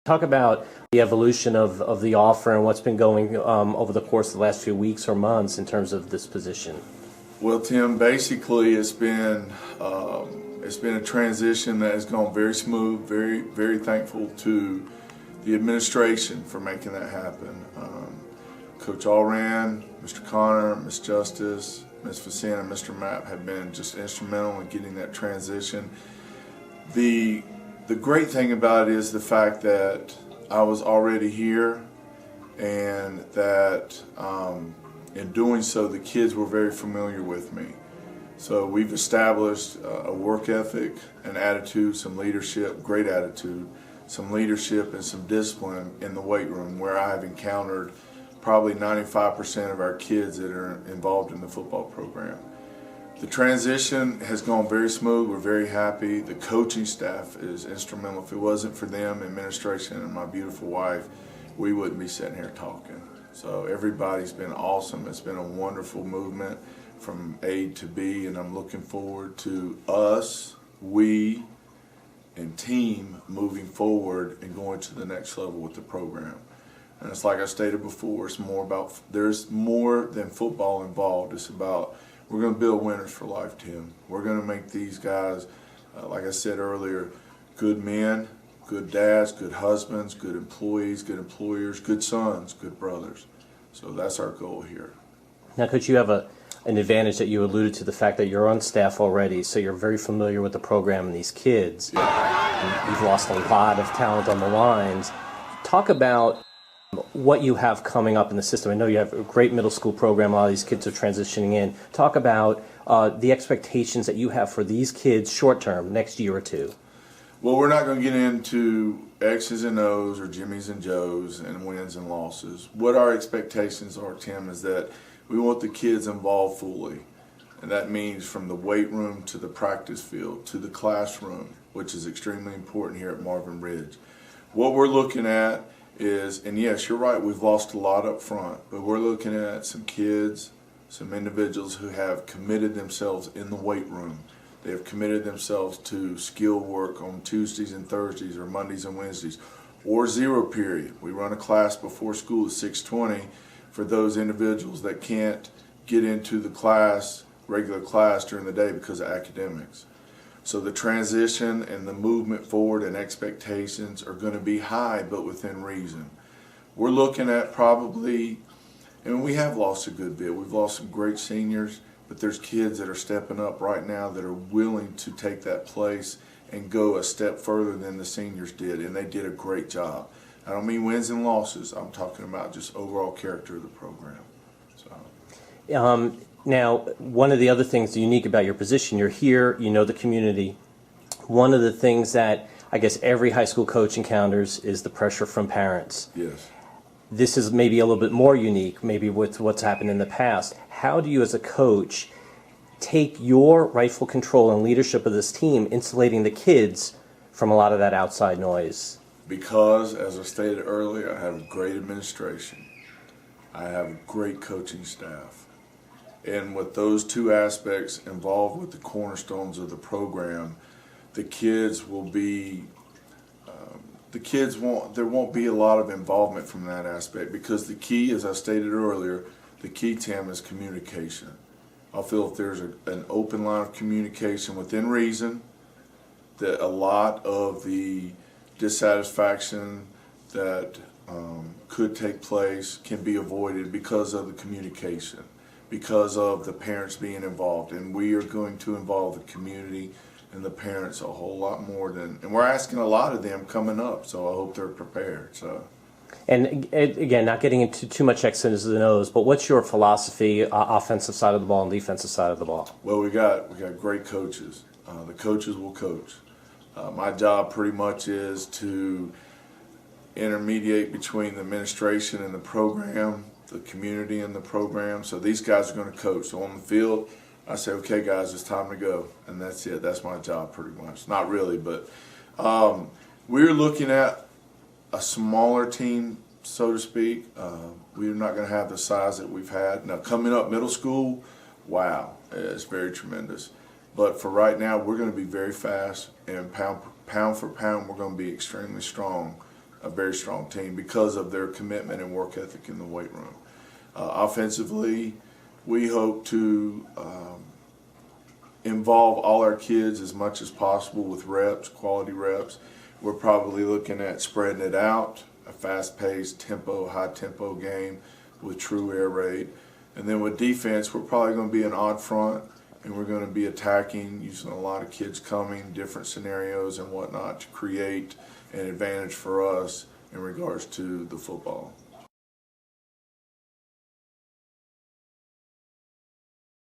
Talk about the evolution of the offer and what's been going over the course of the last few weeks or months in terms of this position. Well, Tim, basically it's been a transition that has gone very smooth. Very thankful to the administration for making that happen. Coach Allran, Mr. Connor, Ms. Justice, Ms. Facina, and Mr. Mapp have been just instrumental in getting that transition. The great thing about it is the fact that I was already here, and that in doing so, the kids were very familiar with me. So we've established a work ethic, an attitude, some leadership, great attitude, some leadership and some discipline in the weight room, where I have encountered probably 95% of our kids that are involved in the football program. The transition has gone very smooth. We're very happy. The coaching staff is instrumental. If it wasn't for them, administration, and my beautiful wife, we wouldn't be sitting here talking. So everybody's been awesome. It's been a wonderful movement from A to B, and I'm looking forward to us, we, and team moving forward and going to the next level with the program. And it's like I stated before, there's more than football involved. It's about, we're going to build winners for life, Tim. We're going to make these guys, like I said earlier, good men, good dads, good husbands, good employees, good employers, good sons, good brothers. So that's our goal here. Now, Coach, you have an advantage that you alluded to, the fact that you're on staff already, so you're very familiar with the program and these kids. Yeah. You've lost a lot of talent on the lines. Talk about what you have coming up in the system. I know you have a great middle school program. A lot of these kids are transitioning in. Talk about the expectations that you have for these kids short term, next year or two. Well, we're not going to get into X's and O's or Jimmy's and Joe's and wins and losses. What our expectations are, Tim, is that we want the kids involved fully. And that means from the weight room to the practice field to the classroom, which is extremely important here at Marvin Ridge. What we're looking at is, and yes, you're right, we've lost a lot up front, but we're looking at some kids, some individuals who have committed themselves in the weight room. They have committed themselves to skill work on Tuesdays and Thursdays or Mondays and Wednesdays, or zero period. We run a class before school at 6:20 for those individuals that can't get into the class, regular class during the day because of academics. So the transition and the movement forward and expectations are going to be high, but within reason. We're looking at probably, and we have lost a good bit. We've lost some great seniors, but there's kids that are stepping up right now that are willing to take that place and go a step further than the seniors did, and they did a great job. I don't mean wins and losses. I'm talking about just overall character of the program. So. Now, one of the other things unique about your position, you're here, you know the community. One of the things that I guess every high school coach encounters is the pressure from parents. Yes. This is maybe a little bit more unique, maybe with what's happened in the past. How do you as a coach take your rightful control and leadership of this team, insulating the kids from a lot of that outside noise? Because, as I stated earlier, I have a great administration. I have a great coaching staff. And with those two aspects involved with the cornerstones of the program, the kids will be, there won't be a lot of involvement from that aspect, because the key, as I stated earlier, the key, Tim, is communication. I feel if there's an open line of communication within reason, that a lot of the dissatisfaction that could take place can be avoided because of the communication, because of the parents being involved. And we are going to involve the community and the parents a whole lot more than, and we're asking a lot of them coming up, so I hope they're prepared. So. And again, not getting into too much X's and O's, but what's your philosophy, offensive side of the ball and defensive side of the ball? Well, we got great coaches. The coaches will coach. My job pretty much is to intermediate between the administration and the program, the community and the program. So these guys are going to coach. So on the field, I say, okay, guys, it's time to go. And that's it. That's my job pretty much. Not really, but we're looking at a smaller team, so to speak. We're not going to have the size that we've had. Now, coming up middle school, wow, it's very tremendous. But for right now, we're going to be very fast, and pound for pound, we're going to be extremely strong a very strong team because of their commitment and work ethic in the weight room. Offensively, we hope to involve all our kids as much as possible with reps, quality reps. We're probably looking at spreading it out, a fast-paced, high-tempo game with true air raid. And then with defense, we're probably going to be an odd front, and we're going to be attacking, using a lot of kids coming, different scenarios and whatnot to create an advantage for us in regards to the football.